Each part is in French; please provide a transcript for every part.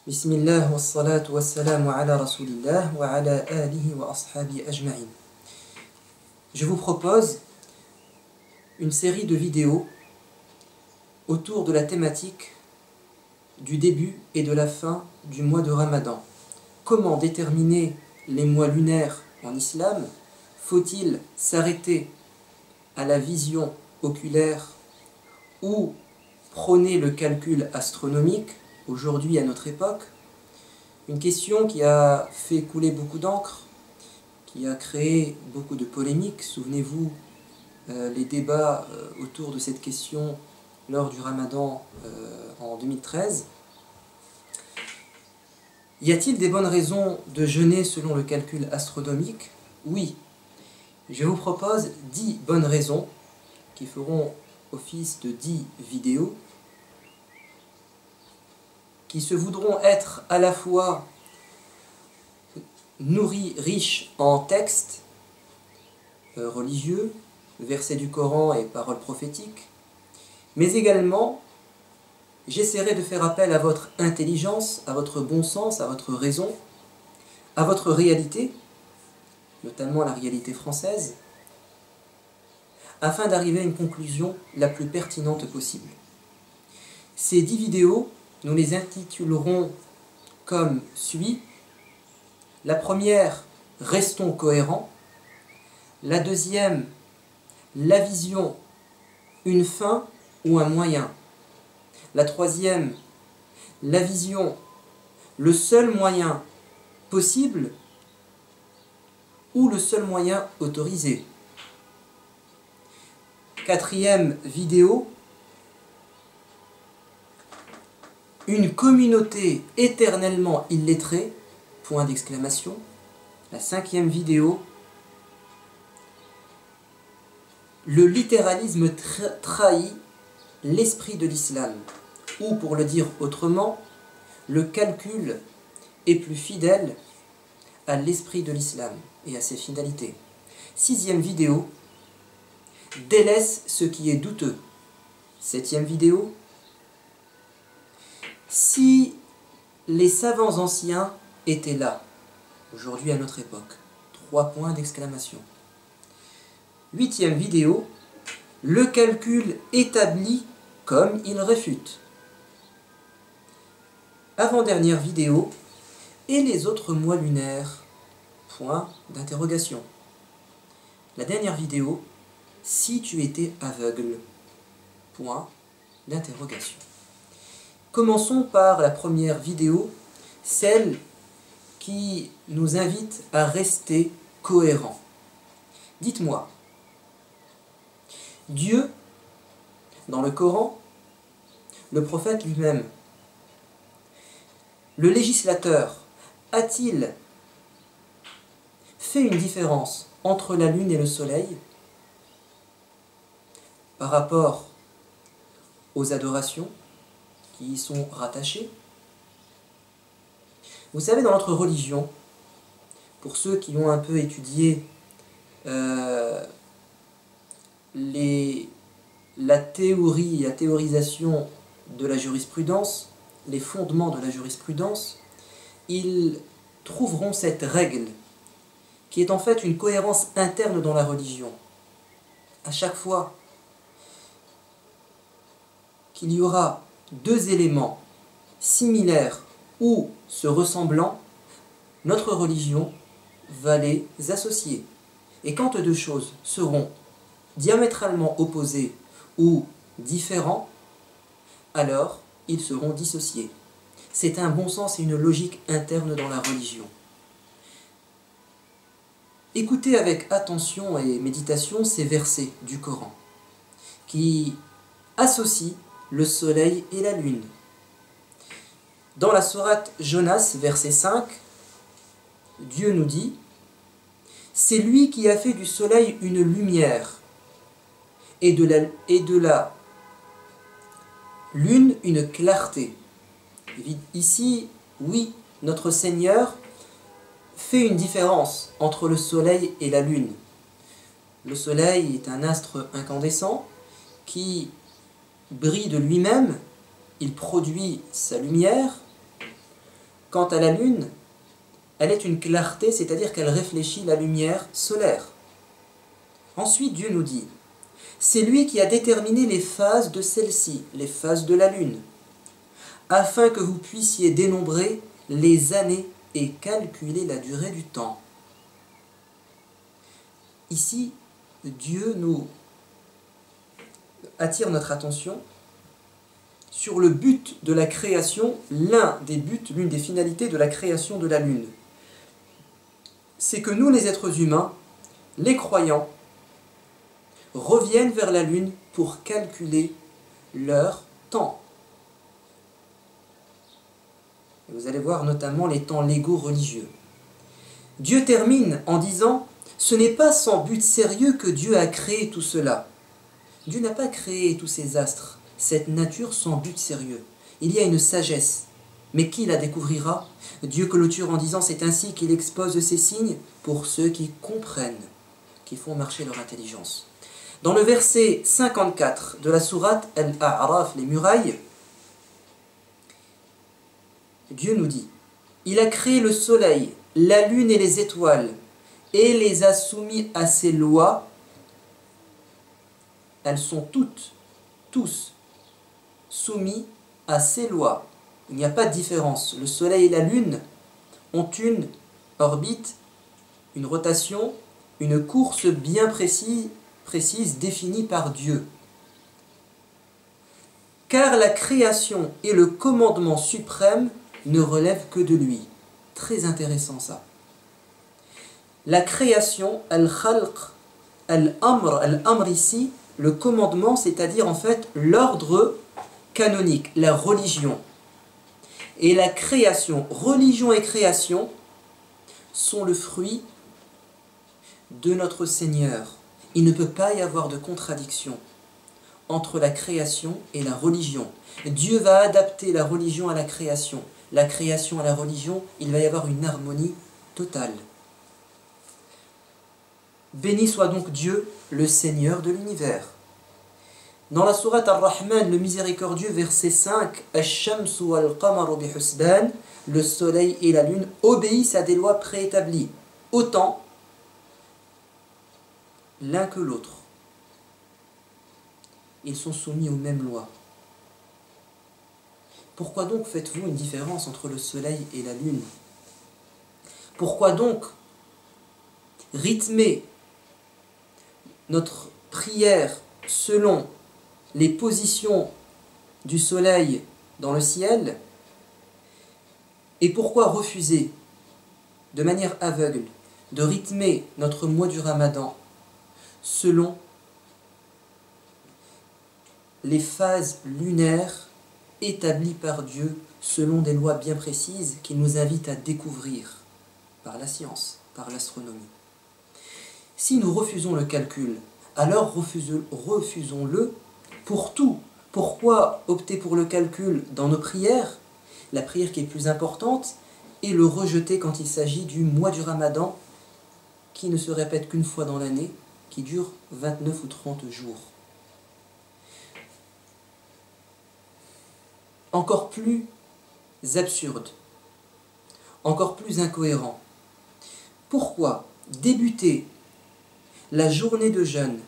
Bismillah wa salatu wa salamu ala rasulillah wa ala alihi wa ashabi ajma'in. Je vous propose une série de vidéos autour de la thématique du début et de la fin du mois de Ramadan. Comment déterminer les mois lunaires en islam? Faut-il s'arrêter à la vision oculaire ou prôner le calcul astronomique aujourd'hui à notre époque? Une question qui a fait couler beaucoup d'encre, qui a créé beaucoup de polémiques. Souvenez-vous les débats autour de cette question lors du Ramadan en 2013. Y a-t-il des bonnes raisons de jeûner selon le calcul astronomique? Oui. Je vous propose 10 bonnes raisons qui feront office de 10 vidéos qui se voudront être à la fois nourries, riches en textes religieux, versets du Coran et paroles prophétiques, mais également j'essaierai de faire appel à votre intelligence, à votre bon sens, à votre raison, à votre réalité, notamment la réalité française, afin d'arriver à une conclusion la plus pertinente possible. Ces 10 vidéos, nous les intitulerons comme suit. La première, restons cohérents. La deuxième, la vision, une fin ou un moyen. La troisième, la vision, le seul moyen possible ou le seul moyen autorisé. Quatrième vidéo, une communauté éternellement illettrée, point d'exclamation. La cinquième vidéo, le littéralisme trahit l'esprit de l'islam, ou pour le dire autrement, le calcul est plus fidèle à l'esprit de l'islam et à ses finalités. Sixième vidéo, délaisse ce qui est douteux. Septième vidéo, si les savants anciens étaient là, aujourd'hui à notre époque, 3 points d'exclamation. Huitième vidéo, le calcul établi comme il réfute. Avant-dernière vidéo, et les autres mois lunaires, point d'interrogation. La dernière vidéo, si tu étais aveugle, point d'interrogation. Commençons par la première vidéo, celle qui nous invite à rester cohérents. Dites-moi, Dieu, dans le Coran, le prophète lui-même, le législateur, a-t-il fait une différence entre la lune et le soleil par rapport aux adorations qui y sont rattachés? Vous savez, dans notre religion, pour ceux qui ont un peu étudié la théorie et la théorisation de la jurisprudence, les fondements de la jurisprudence, ils trouveront cette règle qui est en fait une cohérence interne dans la religion. À chaque fois qu'il y aura 2 éléments similaires ou se ressemblant, notre religion va les associer. Et quand 2 choses seront diamétralement opposées ou différents, alors ils seront dissociés. C'est un bon sens et une logique interne dans la religion. Écoutez avec attention et méditation ces versets du Coran qui associent le soleil et la lune. Dans la sourate Jonas, verset 5, Dieu nous dit « C'est lui qui a fait du soleil une lumière et de la lune une clarté. » Ici, oui, notre Seigneur fait une différence entre le soleil et la lune. Le soleil est un astre incandescent qui brille de lui-même, il produit sa lumière, Quant à la lune, elle est une clarté, c'est-à-dire qu'elle réfléchit la lumière solaire. Ensuite, Dieu nous dit, c'est lui qui a déterminé les phases de celle-ci, les phases de la lune, afin que vous puissiez dénombrer les années et calculer la durée du temps. Ici, Dieu nous attire notre attention sur le but de la création, l'un des buts, l'une des finalités de la création de la lune. C'est que nous, les êtres humains, les croyants, reviennent vers la lune pour calculer leur temps. Et vous allez voir notamment les temps légaux religieux. Dieu termine en disant « Ce n'est pas sans but sérieux que Dieu a créé tout cela. » Dieu n'a pas créé tous ces astres, cette nature sans but sérieux. Il y a une sagesse. Mais qui la découvrira? Dieu clôture en disant « C'est ainsi qu'il expose ces signes pour ceux qui comprennent, qui font marcher leur intelligence. » Dans le verset 54 de la sourate Al-A'raf, les murailles, Dieu nous dit « Il a créé le soleil, la lune et les étoiles, et les a soumis à ses lois. Elles sont tous soumis à ses lois. » Il n'y a pas de différence. Le soleil et la lune ont une orbite, une rotation, une course bien précise définie par Dieu. Car la création et le commandement suprême ne relèvent que de lui. Très intéressant ça. La création, al-khalq, al-amr ici, le commandement, c'est-à-dire en fait l'ordre canonique, la religion. Et la création, religion et création, sont le fruit de notre Seigneur. Il ne peut pas y avoir de contradiction entre la création et la religion. Dieu va adapter la religion à la création à la religion, il va y avoir une harmonie totale. Béni soit donc Dieu, le Seigneur de l'univers. Dans la sourate Ar-Rahman, le miséricordieux, verset 5, Ash-shamsu wal-qamaru bihusban, le soleil et la lune obéissent à des lois préétablies, autant l'un que l'autre. Ils sont soumis aux mêmes lois. Pourquoi donc faites-vous une différence entre le soleil et la lune? Pourquoi donc rythmer notre prière selon les positions du soleil dans le ciel? Et pourquoi refuser de manière aveugle de rythmer notre mois du Ramadan selon les phases lunaires établies par Dieu selon des lois bien précises qu'il nous invite à découvrir par la science, par l'astronomie? Si nous refusons le calcul, alors refusons-le pour tout. Pourquoi opter pour le calcul dans nos prières, la prière qui est plus importante, et le rejeter quand il s'agit du mois du Ramadan, qui ne se répète qu'une fois dans l'année, qui dure 29 ou 30 jours? Encore plus absurde, encore plus incohérent. Pourquoi débuter la journée de jeûne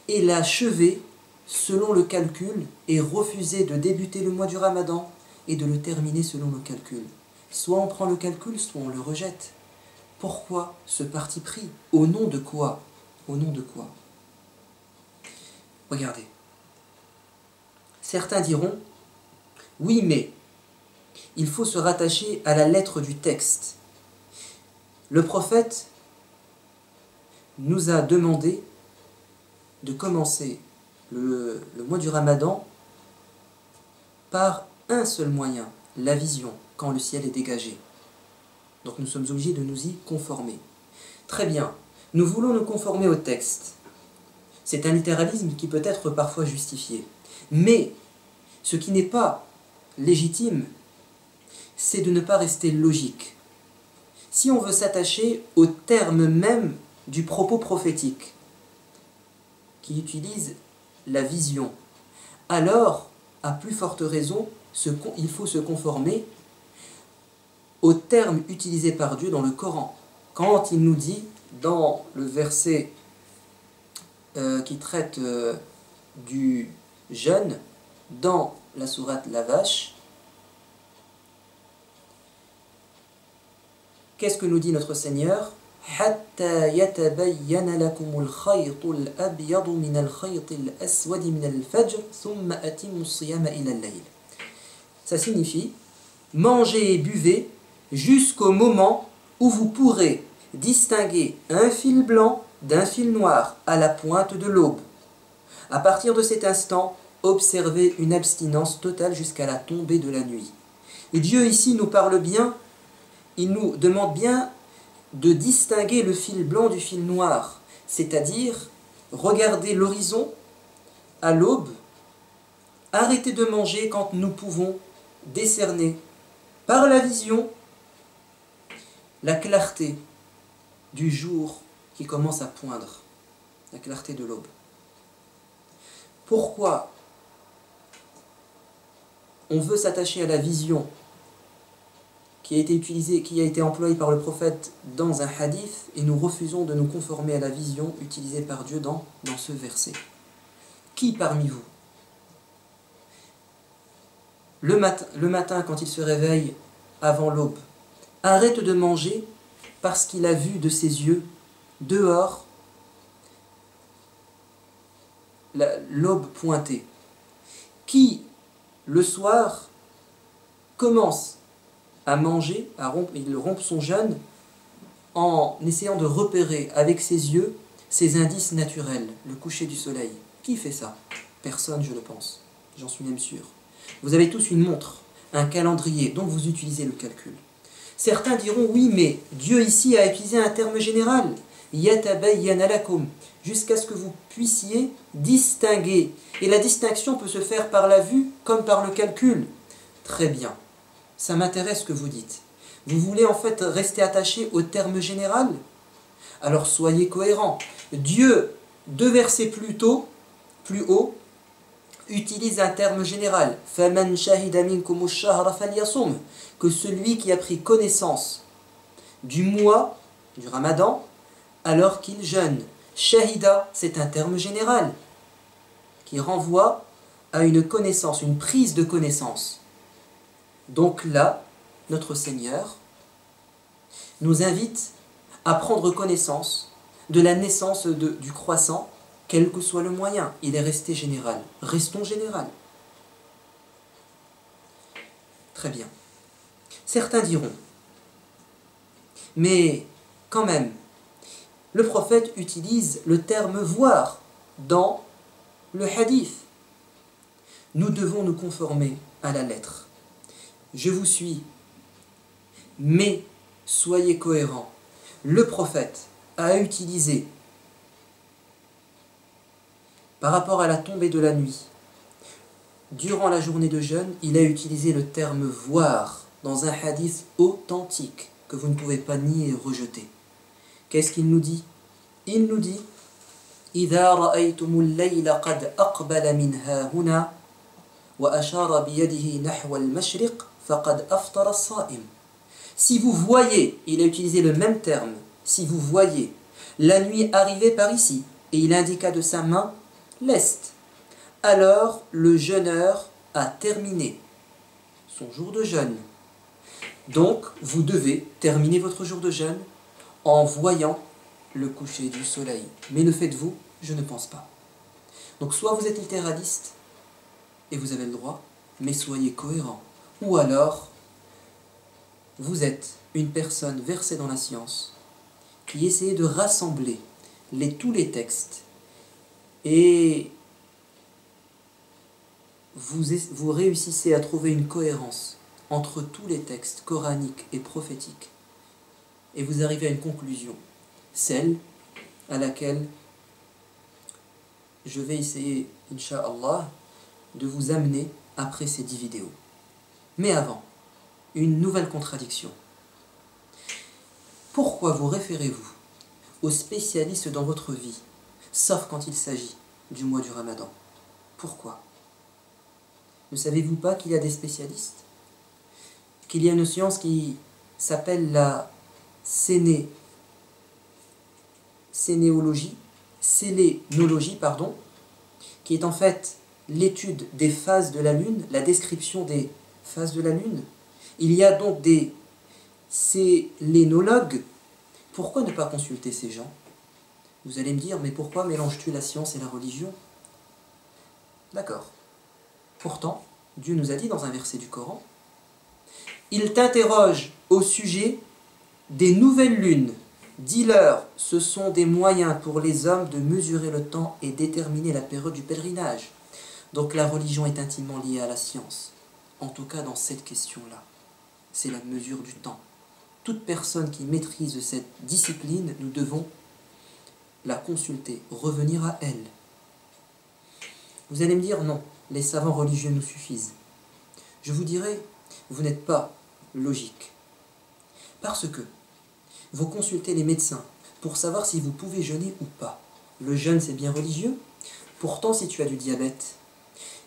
et l'achever selon le calcul et refuser de débuter le mois du Ramadan et de le terminer selon le calcul? Soit on prend le calcul, soit on le rejette. Pourquoi ce parti pris? Au nom de quoi? Au nom de quoi? Regardez. Certains diront, oui, mais il faut se rattacher à la lettre du texte. Le prophète nous a demandé de commencer le mois du Ramadan par un seul moyen, la vision, quand le ciel est dégagé. Donc nous sommes obligés de nous y conformer. Très bien, nous voulons nous conformer au texte. C'est un littéralisme qui peut être parfois justifié. Mais ce qui n'est pas légitime, c'est de ne pas rester logique. Si on veut s'attacher au terme même du propos prophétique, qui utilise la vision, alors, à plus forte raison, il faut se conformer aux termes utilisés par Dieu dans le Coran. Quand il nous dit, dans le verset qui traite du jeûne, dans la sourate La Vache, qu'est-ce que nous dit notre Seigneur? حتى يتبين لكم الخيط الأبيض من الخيط الأسود من الفجر ثم أتموا الصيام إلى الليل. Ça signifie mangez et buvez jusqu'au moment où vous pourrez distinguer un fil blanc d'un fil noir à la pointe de l'aube. À partir de cet instant, observez une abstinence totale jusqu'à la tombée de la nuit. Et Dieu ici nous parle bien, il nous demande bien de distinguer le fil blanc du fil noir, c'est-à-dire regarder l'horizon à l'aube, arrêter de manger quand nous pouvons décerner par la vision la clarté du jour qui commence à poindre, la clarté de l'aube. Pourquoi on veut s'attacher à la vision qui a été employée par le prophète dans un hadith, et nous refusons de nous conformer à la vision utilisée par Dieu dans ce verset? Qui parmi vous, le matin quand il se réveille avant l'aube, arrête de manger parce qu'il a vu de ses yeux dehors l'aube pointer? Qui le soir commence à manger, il rompt son jeûne en essayant de repérer avec ses yeux ses indices naturels, le coucher du soleil? Qui fait ça? Personne, je le pense, j'en suis même sûr. Vous avez tous une montre, un calendrier, donc vous utilisez le calcul. Certains diront, oui, mais Dieu ici a utilisé un terme général, yatabayyana lakum, jusqu'à ce que vous puissiez distinguer. Et la distinction peut se faire par la vue comme par le calcul. Très bien, ça m'intéresse ce que vous dites. Vous voulez en fait rester attaché au terme général? Alors soyez cohérents. Dieu, 2 versets plus haut, utilise un terme général, فَمَنْ شَهِدَ مِنْكُمُ الشَّهْرَ فَلْيَصُمْهُ, que celui qui a pris connaissance du mois, du Ramadan, alors qu'il jeûne. Shahida, c'est un terme général qui renvoie à une connaissance, une prise de connaissance. Donc là, notre Seigneur nous invite à prendre connaissance de la naissance du croissant, quel que soit le moyen. Il est resté général. Restons général. Très bien. Certains diront, mais quand même, le prophète utilise le terme voir dans le hadith. Nous devons nous conformer à la lettre. Je vous suis, mais soyez cohérents. Le prophète a utilisé, par rapport à la tombée de la nuit, durant la journée de jeûne, il a utilisé le terme voir dans un hadith authentique que vous ne pouvez pas nier et rejeter. Qu'est-ce qu'il nous dit? Il nous dit إِذَا رَأَيْتُمُ اللَّيْلَ قَدْ أَقْبَلَ مِنْ هَاهُنَا وَأَشَارَ بِيَدِهِ نَحْوَ الْمَشْرِقِ فَقَدْ أَفْطَرَ الصَّائِمُ. Si vous voyez, il a utilisé le même terme, si vous voyez la nuit arriver par ici, et il indiqua de sa main l'est, alors le jeûneur a terminé son jour de jeûne. Donc, vous devez terminer votre jour de jeûne en voyant le coucher du soleil. Mais le faites-vous? Je ne pense pas. Donc, soit vous êtes littéraliste, et vous avez le droit, mais soyez cohérent. Ou alors, vous êtes une personne versée dans la science, qui essaie de rassembler tous les textes, et vous réussissez à trouver une cohérence entre tous les textes coraniques et prophétiques, et vous arrivez à une conclusion, celle à laquelle je vais essayer, Inch'Allah, de vous amener après ces 10 vidéos. Mais avant, une nouvelle contradiction. Pourquoi vous référez-vous aux spécialistes dans votre vie, sauf quand il s'agit du mois du Ramadan? Pourquoi? Ne savez-vous pas qu'il y a des spécialistes? Qu'il y a une science qui s'appelle la sénéologie, pardon, qui est en fait l'étude des phases de la Lune, la description des phases de la Lune. Il y a donc des sélénologues. Pourquoi ne pas consulter ces gens? Vous allez me dire, mais pourquoi mélanges-tu la science et la religion? D'accord. Pourtant, Dieu nous a dit dans un verset du Coran, il t'interroge au sujet des nouvelles lunes. Dis-leur, ce sont des moyens pour les hommes de mesurer le temps et déterminer la période du pèlerinage. Donc la religion est intimement liée à la science. En tout cas, dans cette question-là, c'est la mesure du temps. Toute personne qui maîtrise cette discipline, nous devons la consulter, revenir à elle. Vous allez me dire, non, les savants religieux nous suffisent. Je vous dirai, vous n'êtes pas logique. Parce que vous consultez les médecins pour savoir si vous pouvez jeûner ou pas. Le jeûne, c'est bien religieux. Pourtant, si tu as du diabète,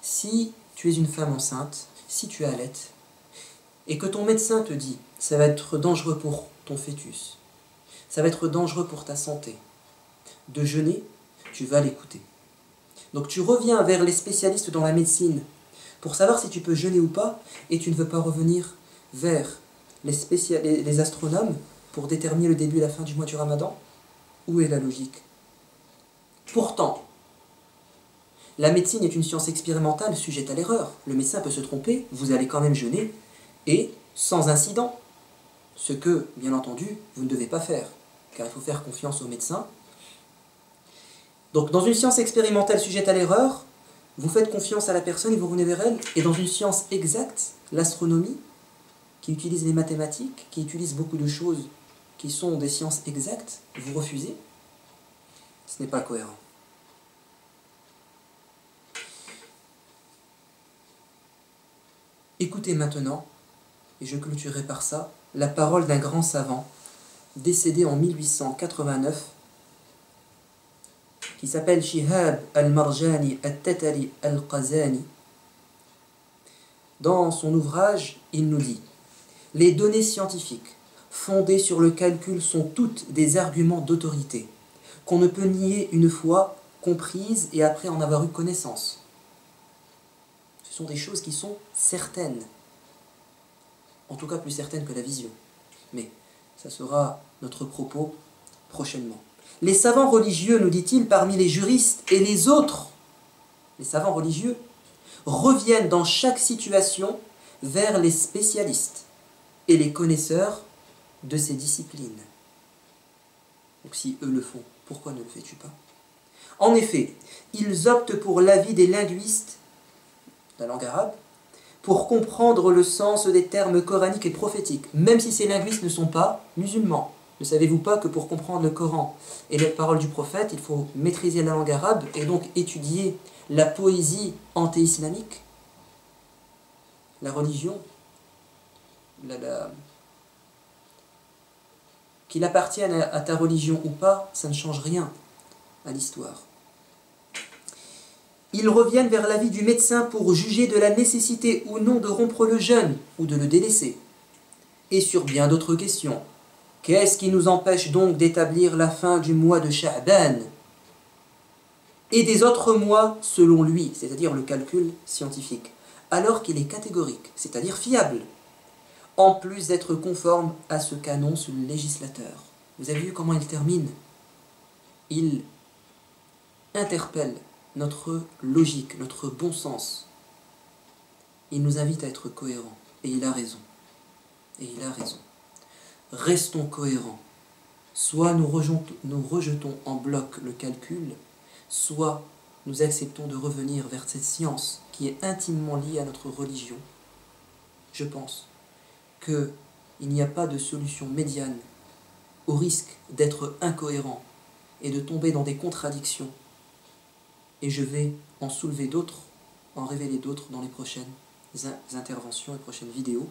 si tu es une femme enceinte, si tu allaites, et que ton médecin te dit « ça va être dangereux pour ton fœtus, ça va être dangereux pour ta santé », de jeûner, tu vas l'écouter. Donc tu reviens vers les spécialistes dans la médecine pour savoir si tu peux jeûner ou pas, et tu ne veux pas revenir vers les astronomes pour déterminer le début et la fin du mois du Ramadan. Où est la logique? Pourtant, la médecine est une science expérimentale sujette à l'erreur. Le médecin peut se tromper, vous allez quand même jeûner, et sans incident. Ce que, bien entendu, vous ne devez pas faire, car il faut faire confiance au médecin. Donc, dans une science expérimentale sujette à l'erreur, vous faites confiance à la personne et vous revenez vers elle. Et dans une science exacte, l'astronomie, qui utilise les mathématiques, qui utilise beaucoup de choses qui sont des sciences exactes, vous refusez. Ce n'est pas cohérent. Écoutez maintenant, et je clôturerai par ça, la parole d'un grand savant, décédé en 1889, qui s'appelle Shihab al-Marjani al-Tatari al-Qazani. Dans son ouvrage, il nous dit « Les données scientifiques fondées sur le calcul sont toutes des arguments d'autorité, qu'on ne peut nier une fois comprises et après en avoir eu connaissance. Ce sont des choses qui sont certaines, en tout cas plus certaines que la vision. Mais ça sera notre propos prochainement. Les savants religieux, nous dit-il, parmi les juristes et les autres, les savants religieux, reviennent dans chaque situation vers les spécialistes et les connaisseurs de ces disciplines. Donc si eux le font, pourquoi ne le fais-tu pas? En effet, ils optent pour l'avis des linguistes, la langue arabe, pour comprendre le sens des termes coraniques et prophétiques, même si ces linguistes ne sont pas musulmans. Ne savez-vous pas que pour comprendre le Coran et les paroles du prophète, il faut maîtriser la langue arabe et donc étudier la poésie anté-islamique? La religion, qu'il appartienne à ta religion ou pas, ça ne change rien à l'histoire. Ils reviennent vers l'avis du médecin pour juger de la nécessité ou non de rompre le jeûne ou de le délaisser. Et sur bien d'autres questions. Qu'est-ce qui nous empêche donc d'établir la fin du mois de Sha'ban et des autres mois selon lui, c'est-à-dire le calcul scientifique, alors qu'il est catégorique, c'est-à-dire fiable, en plus d'être conforme à ce qu'annonce le législateur. Vous avez vu comment il termine? Il interpelle notre logique, notre bon sens. Il nous invite à être cohérents. Et il a raison. Et il a raison. Restons cohérents. Soit nous rejetons en bloc le calcul, soit nous acceptons de revenir vers cette science qui est intimement liée à notre religion. Je pense qu'il n'y a pas de solution médiane au risque d'être incohérent et de tomber dans des contradictions. Et je vais en soulever d'autres, en révéler d'autres dans les prochaines interventions et prochaines vidéos.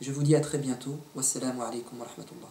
Je vous dis à très bientôt. Wassalamu alaikum wa rahmatullah.